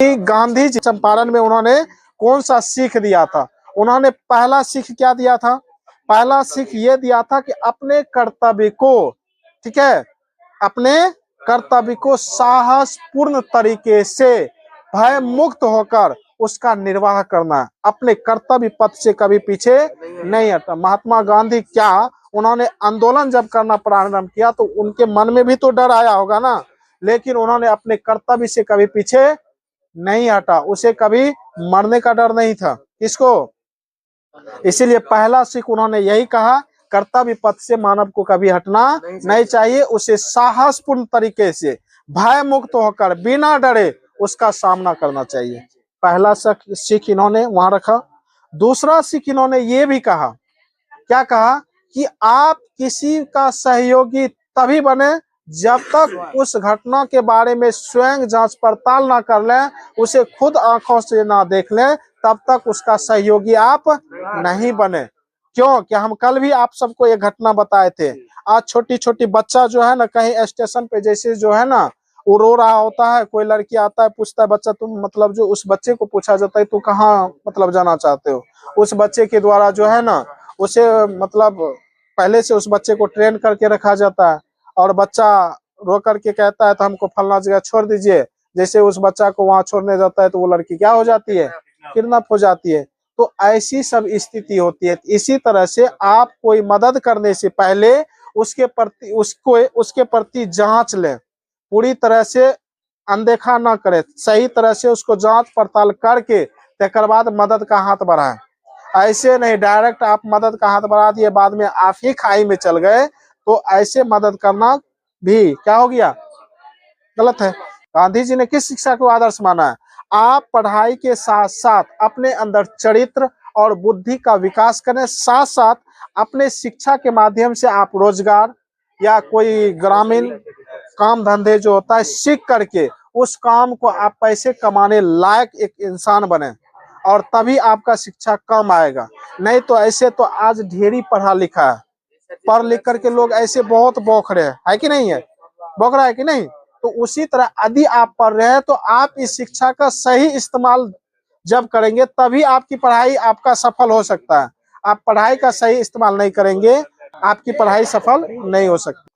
कि गांधी जी चंपारण में उन्होंने कौन सा सीख दिया था? उन्होंने पहला सीख क्या दिया था? पहला सीख ये दिया था कि अपने कर्तव्य को, ठीक है, अपने कर्तव्य को साहसपूर्ण तरीके से भय मुक्त होकर उसका निर्वाह करना है। अपने कर्तव्य पथ से कभी पीछे नहीं हटना। महात्मा गांधी क्या, उन्होंने आंदोलन जब करना प्रारंभ किया तो उनके मन में भी तो डर आया होगा ना, लेकिन उन्होंने अपने कर्तव्य से कभी पीछे नहीं हटा। उसे कभी मरने का डर नहीं था। किसको? इसीलिए पहला सीख उन्होंने यही कहा, कर्तव्य पथ से मानव को कभी हटना नहीं चाहिए। उसे साहसपूर्ण तरीके से भय मुक्त होकर बिना डरे उसका सामना करना चाहिए। पहला सीख इन्होंने वहां रखा। दूसरा सीख इन्होंने ये भी कहा, क्या कहा? कि आप किसी का सहयोगी तभी बने जब तक उस घटना के बारे में स्वयं जांच पड़ताल ना कर लें, उसे खुद आंखों से ना देख लें, तब तक उसका सहयोगी आप नहीं बने। क्यों? कि हम कल भी आप सबको ये घटना बताए थे। आज छोटी छोटी बच्चा जो है ना, कहीं स्टेशन पे जैसे जो है ना, वो रो रहा होता है, कोई लड़की आता है पूछता है, बच्चा तुम मतलब, जो उस बच्चे को पूछा जाता है तू कहाँ मतलब जाना चाहते हो, उस बच्चे के द्वारा जो है ना, उसे मतलब पहले से उस बच्चे को ट्रेन करके रखा जाता है, और बच्चा रो करके कहता है तो हमको फलना जगह छोड़ दीजिए। जैसे उस बच्चा को वहां छोड़ने जाता है तो वो लड़की क्या हो जाती है? किडनैप हो जाती है। तो ऐसी सब स्थिति होती है। इसी तरह से आप कोई मदद करने से पहले उसके प्रति जांच लें, पूरी तरह से अनदेखा ना करें, सही तरह से उसको जांच पड़ताल करके तकर बाद मदद का हाथ बढ़ाएं। ऐसे नहीं डायरेक्ट आप मदद का हाथ बढ़ा दिए, बाद में आप ही खाई में चल गए, तो ऐसे मदद करना भी क्या हो गया? गलत है। गांधी जी ने किस शिक्षा को आदर्श माना है? आप पढ़ाई के साथ साथ अपने अंदर चरित्र और बुद्धि का विकास करें, साथ साथ अपने शिक्षा के माध्यम से आप रोजगार या कोई ग्रामीण काम धंधे जो होता है सीख करके उस काम को आप पैसे कमाने लायक एक इंसान बने, और तभी आपका शिक्षा कम आएगा। नहीं तो ऐसे तो आज ढेरी पढ़ा लिखा है, पढ़ लिख करके लोग ऐसे बहुत बौख रहे हैं, है कि नहीं है? बौख रहा है कि नहीं? तो उसी तरह यदि आप पढ़ रहे हैं तो आप इस शिक्षा का सही इस्तेमाल जब करेंगे तभी आपकी पढ़ाई आपका सफल हो सकता है। आप पढ़ाई का सही इस्तेमाल नहीं करेंगे, आपकी पढ़ाई सफल नहीं हो सकती।